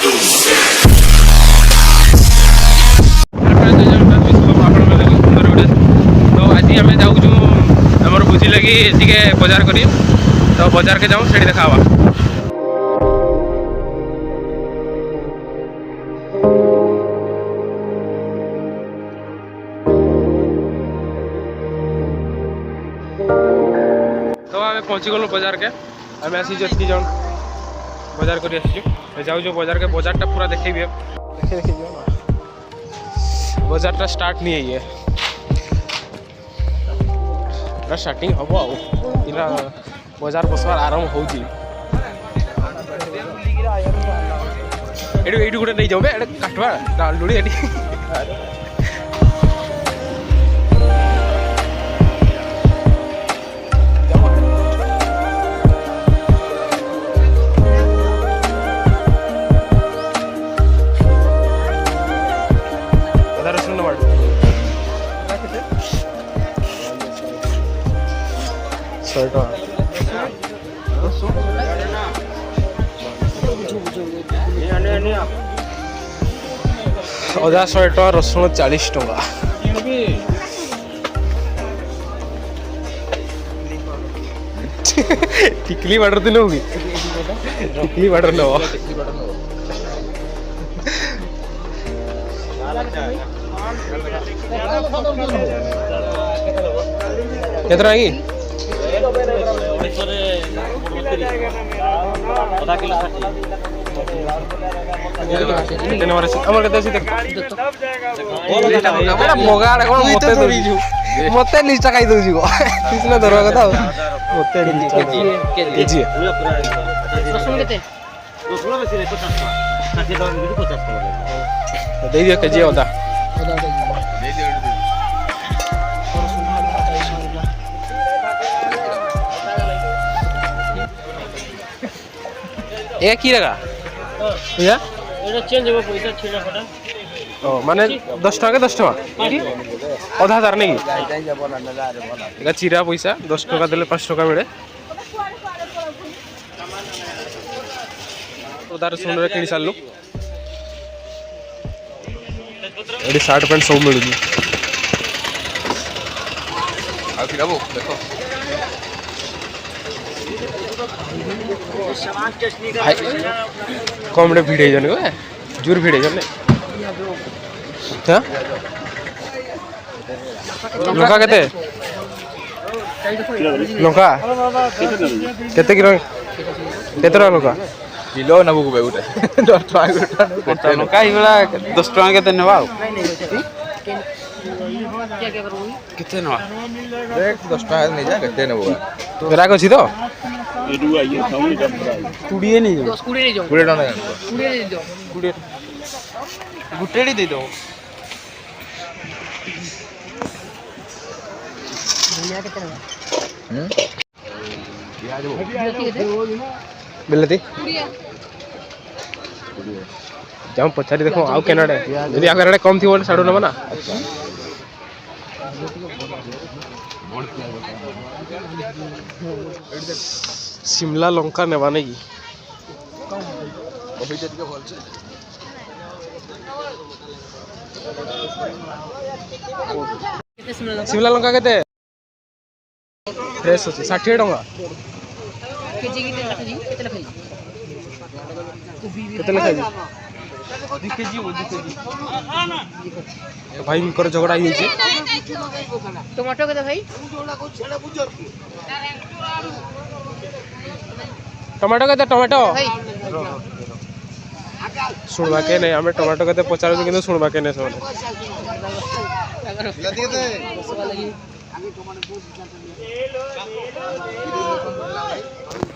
तो आज आम जाऊँ आमर भोजी लगी टे बजार कर तो बजार के जाऊँ से देखा तो आम पहुँची गलु बजार के आम आसी जी जन बजार कर जाऊ बजार के बजारटा पूरा देखे देखे बजारटा स्टार्ट नहीं है स्टार्टिंग हम आला बजार बसवार आरंभ हो गोटे नहीं जाऊ काटवा डालडुड़ी अदा 100 टका रसुण 40 टका टिकली बाटर तो नौगी टिकली बाटर नव केतना की मत लिस्ट खाई दौर धरवा कथा केजी अदा ए की लगा भैया एटा चेंज हो पैसा छिना फटा ओ माने 10 टका के 10 टका आधा हजार नहीं एका चिरा पैसा 10 टका देले 5 टका मिले उधार सुन रे किनी सालु एडी शर्ट पैंट सब मिलु आ फिराबो देखो कम भीड़ जन जोर भीड़ जन लंका केते लंका केते किलो केते लंका किलो नबु को बेउटे 10 टका लंका इबला 10 टका केते नेबा केते नवा देख 10 टका नहीं जा केते नेबो तोरा को छी तो एडु आइए साउंड डबरा कुड़िए नहीं जाओ 10 कुड़िए नहीं जाओ 20 टका कुड़िए नहीं जाओ कुड़िए गुटेड़ी दे दो दुनिया के तरह बिलती जाऊँ पचारि देखो आउ केनाडे यदि आ केनाडे कम थी बोले साडू नबा ना शिमला लंका नेबा नहीं शिमला लंका केते फ्रेश अछि 60 टका केजी केते लखाई केते लखाई 2 केजी भाई इनकर झगड़ा ही छै टमाटो केते भाई टमाटो केते टमाटो सुनवा के नहीं हमें टमाटो केते पचारो किंतु सुनवा के नहीं सोने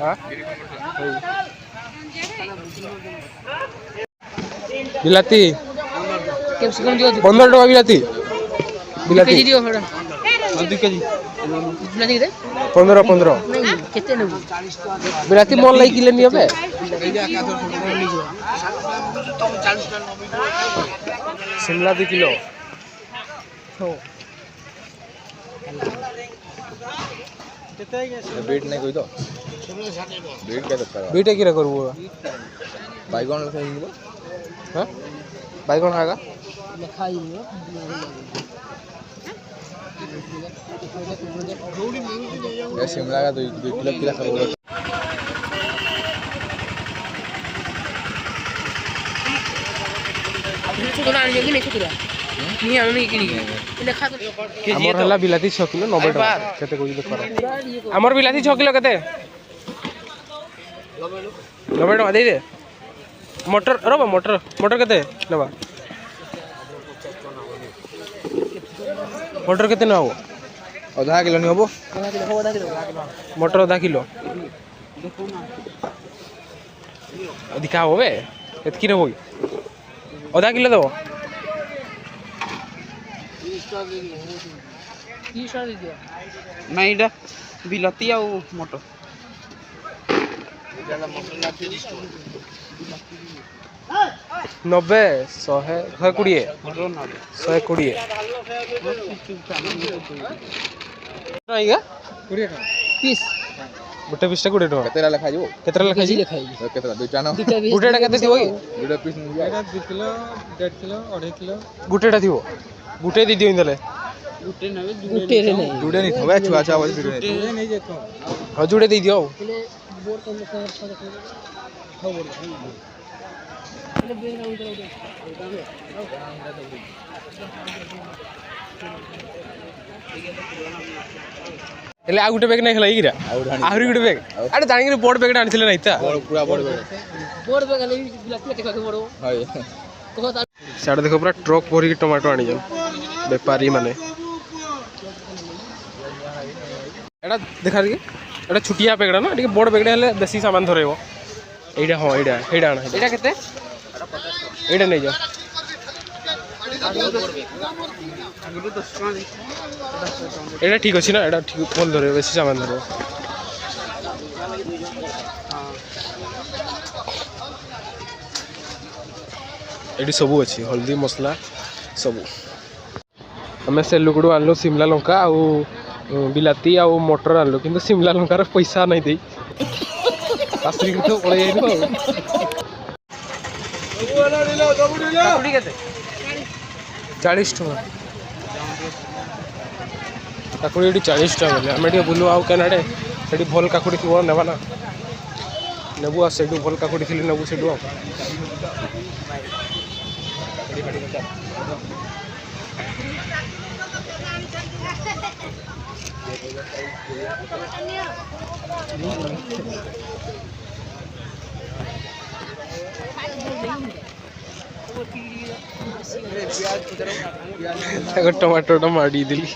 हां बिलाती कैप्सिकम दियो 15 टका बिलाती बिलाती दियो हेडा 2 केजी बिलाती केते 15 नहीं केते न बिलाती मोल लाई किले नहीं हबे शिमला 2 किलो बीट नहीं कोई तो बीट क्या करबो बीट की करबो बाइगन लखाई हाँ बैगन खाएगा शिमला का 2 किलो किला सब आमर हला बिलाती 6 किलो 90 टका केते कोई देख आमर बिलाती 6 किलो केते 90 टका दे दे मटर रबा मटर केते नबा मटर केते न हो आधा किलो नहीं होबो मटर आधा किलो अधिका होबे एतकी रहबो आधा किलो दो नहीं बिलाती आ मटर 90 120 पीस गोटे पीस 20 टका केतेला लेखा जीवो केतेला लेखा जी केतेला दुटा न गुटेटा केते दिबो कि दुटा पीस नहीं जाए 2 किलो 1.5 किलो 2.5 किलो गुटेटा दिबो गुटे दी दियो इंदले गुटे रे नहीं जुड़े नहीं थवे छुआ छुआ बस जुड़े नहीं जेतो हां जुड़े दे दियो बोर कर ले हां बोर ले बेन उधर एले आ गुटे बैग नहीं खलाई गिरा आहुरी गुटे बैग अरे जानि के बोर्ड बैग आनिथिले नहीं ता पूरा बोर्ड बैग ले बिलाती टेका के बड़ो हाय साडे देखो पूरा ट्रक भरी के टमाटो आनी जन व्यापारी माने एटा देखा रे एटा छुटिया बैगडा ना टिके बोर्ड बैगडा हेले देसी सामान धरेबो एटा हां एटा आना एटा केते एटा नहीं जा एटा ठीक अछि ना एटा ठीक फोन धरे बेसी सामान धरे एटी सबू अच्छी हल्दी मसला सबू आम से लुगड़ू आनलु शिमला लंका आउ बिलाती आउ मटर आनलु किंतु शिमला लंकार पैसा नहीं दे आसरी तो पड़े जाइनु 40 टका काकुड़ी ये 40 टका बोले आम बुलू आउ कैनाडे से भल काकुड़ी थी नेबा ना नेबू आ से भल काकुड़ी थी नेबू से टमाटो मारी दिली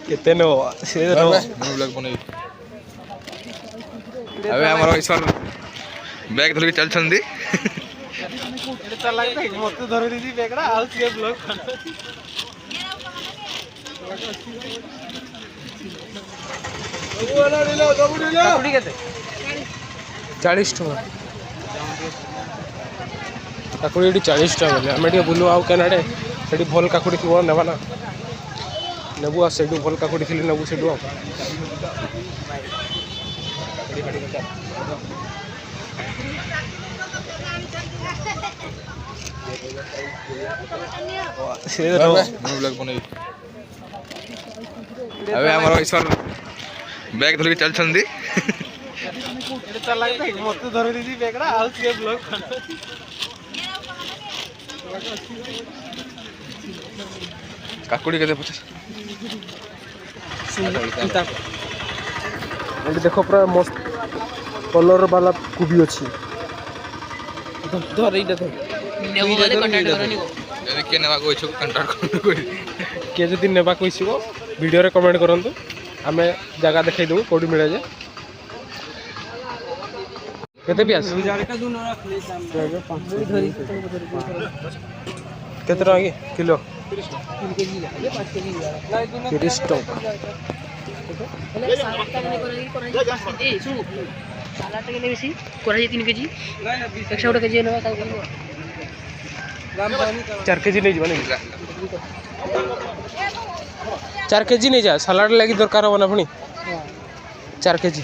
केते नो से नो ब्लॉग बनै अबे हमर ईश्वर बैग धरि चल छंदी एते चल लागै मत धरि दी बैगडा आउ से ब्लॉग काकुड़ी केते 40 टका काकुड़ी ये 40 टका बोले आम बुलू आउ कैनाडे से भल काकुड़ी थी नेबा ना नेबू आ से भल काकुड़ी थी नेबू से ब्लॉग बनै अबे हमर ईश्वर बैग धरि चल छंदी एते चल लागै मत धरि दी बैगडा आउ से ब्लॉग काकुड़ी केते 50 देखो पूरा मस्त कलर वाला कोबी अच्छी धर इटा धर नेबो वाले कांटेक्ट करनी यदि के नेबा को इछु कांटेक्ट करनी के जदि नेबा को इछु वीडियो रे कमेंट करंतु हमें जगह देखाई देबो कोडी मिला जे केते पियास का दुनो रख ले दाम धरी केते टका की किलो 3 केजी 5 केजी 30 टका हेले सालाद का नहीं करे ए सुन सालाद के लिए बेसी करे 3 केजी 100 केजी नेबा सब 4 केजी नहीं जीवन 4 केजी नहीं जा सलाड लगी दरकार हो ना पुणी 4 केजी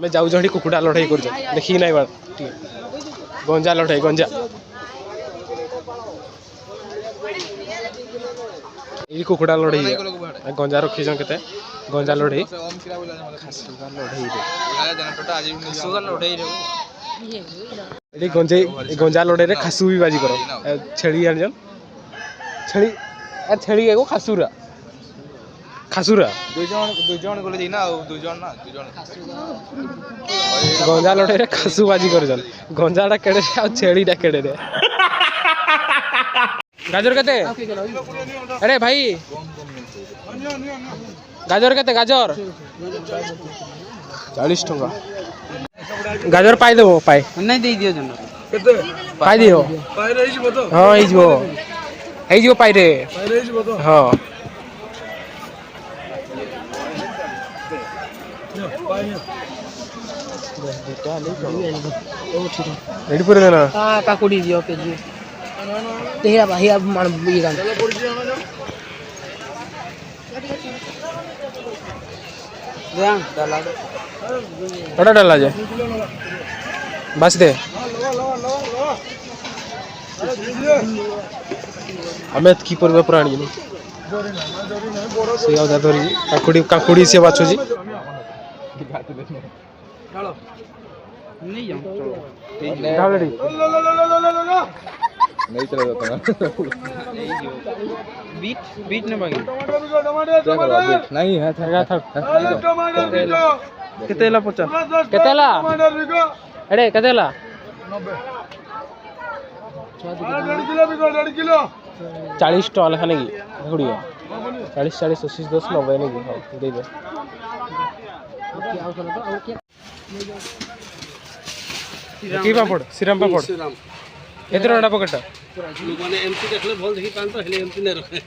मैं जाऊ जड़ी कुकुड़ा लड़ाई कर देखी ना बार गंजा लड़ाई गंजा ये कुकुड़ा लड़ाई गंजा रखी के गंजा लड़ाई ये गंजा लड़ाई रे खासू भी बाजी करो छेड़ी आन छेड़ी छेड़ी एगो खासूरा खासूरा दुई जन गले जी ना दुई जन ना दुई जन गंजा लड़ाई रे खासू बाजी कर गंजाटा केड़े आ छेड़ीटा केड़े रे गाजर केते अरे भाई गाजर केते गाजर 40 टंका गाजर पाई देबो पाई नहीं दे दियो जन केते पाई दियो पाई रे हिजबो तो हां हिजबो पाई रे हिजबो तो हां रेडी पूरे देना हां काकुड़ी दियो केजी तेरा भाई अब मान ये गान डाला डाला जाए बस दे हमें की परबे प्राणी नहीं से आधा धरी काकुड़ी काकुड़ी से बाछो जी नहीं जाऊं डालड़ी नहीं चला जाता ना बीट न बागी नहीं है था केतेला 50 केतेला अरे केतेला 90 40 टका लेखा नहीं गुड़ी 40 40 80 10 90 नहीं हां दे दे की पापड़ श्रीराम पापड़ केते रंडा पकेट माने एमसी देखले भल देखि पान तो हेले एमसी न रखे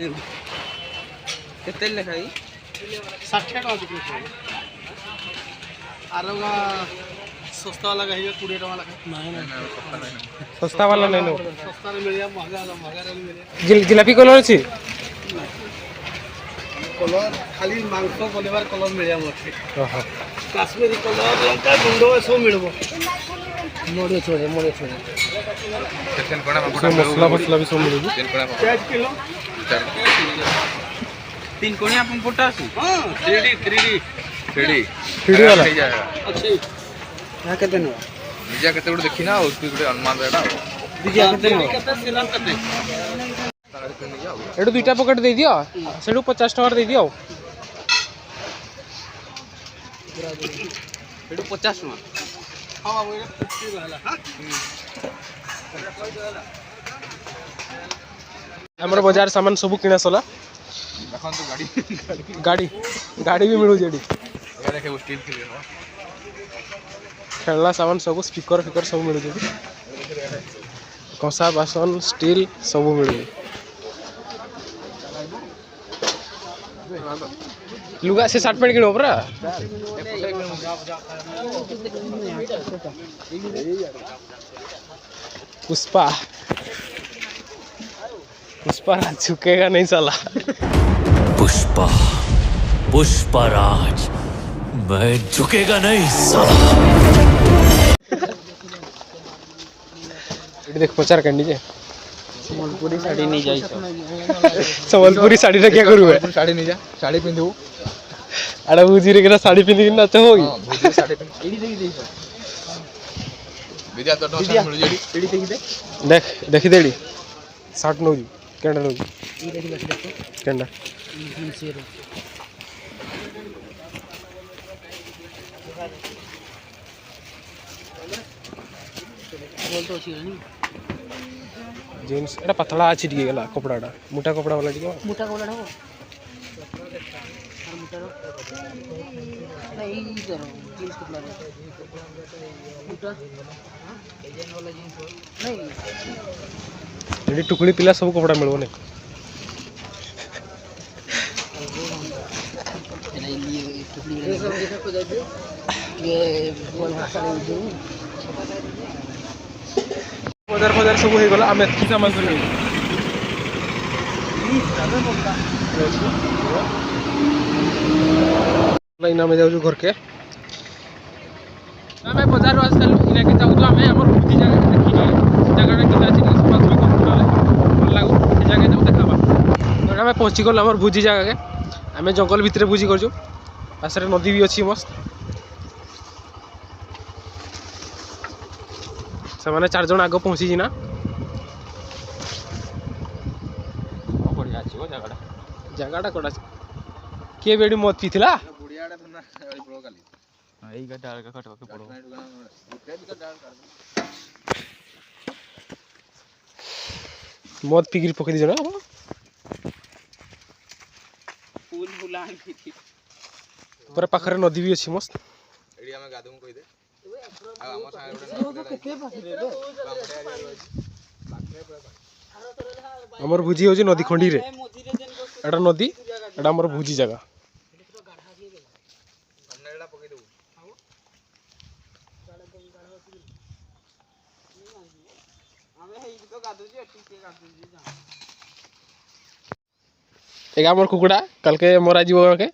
केते लेखाई 60 टका बिक्री छै आरोगा सस्ता वाला कहियो 20 टका लगा नहीं सस्ता वाला नहीं लो सस्ता रे मिलिया महंगा रे मिलिया जिलापी कलर अछि कलर खाली मांस कलेबार कलर मिलिया मछी ओहो काश्मीरी कलर लंका गुंडो सब मिलबो मोड़े छोड़े चिकन कोना मसला मसला भी सब मिलेगी चिकन कोना 5 किलो 3 कोनिया अपन फोटा अछि हां 3D वाला नहीं जाएगा अच्छी यहां केते न निजा केते गुड देखी ना उसकी गुड अनुमान रेडा दिया केते न केते सिलाम केते एडू दुईटा पकेट दे दियो सेडू 50 टका दे दियो एडू 50 टका हां बाबू ये 50 रहला हां हमर बाजार सामान सब किना सला देखन तो गाड़ी गाड़ी भी मिलू जेडी ये देखे वो स्टील के हो खेलना सामान सब स्पीकर फिकर सब मिलू जेडी कसा बासन स्टील सब मिलू लुगा से 60 पैंट किनो परा पुष्पा झुकेगा नहीं साला पुष्पा पुष्पराज मैं झुकेगा नहीं साला देख प्रचार करनी जे सम्बलपुरी साड़ी नहीं जाई सम्बलपुरी साड़ी रे क्या करू है साड़ी नहीं जा साड़ी पिंदू अरे बुझी रे के साड़ी पिंदी ना तो होई हां भूजी साड़ी पिन एडी देखी विद्या तो मिल जेडी एडी देखी देख देखी देड़ी 60 नो जी केंडा नो जी ई देखी देखो केंडा बोल तो छी नहीं जींस एटा पतला अछि टिके गेला कपड़ाटा मोटा कपड़ा वाला टिके मोटा कपड़ा हो मोटा नहीं इधर जींस कपड़ा मोटा डिजाइन वाला जींस नहीं एडी टुकड़ी पिला सब कपड़ा मिलबो ने ये टुकड़ी सब देखा को जाए ये बोल सारे बजार फजार सब हो गला आम एतकी सामान कर लाइन में जाऊ घर के आम बजार आस इना के जाऊ आम हमर भूजी जगह देखि जगह के अछि सफा सुफा कर भल लागो से जगह जाऊ देखाबा तो आम पहुंची गल हमर भूजी जगह के आम जंगल भितर भूजी करजु पास नदी भी अच्छी मस्त से मैंने 4 जन आग पहुँची ना जगह कड़ा किए बेड़ी मत पीला मत पिगिरी पकड़ी जरा पूरा पाखरे नदी भी अच्छी मस्त हमर भूजी हो नदी खंडी रे एटा नदी एटा हमर भूजी जगह एक हमर कुकुड़ा कल के मरा जीव के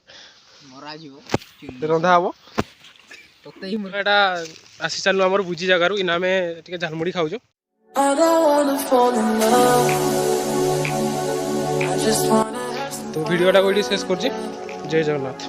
रंधा हम एटा आसी चालू हमर भूजी जगह रु इना में टिके झालमुड़ी खाउजो तो वीडियोटा को शेष कर जय जगन्नाथ।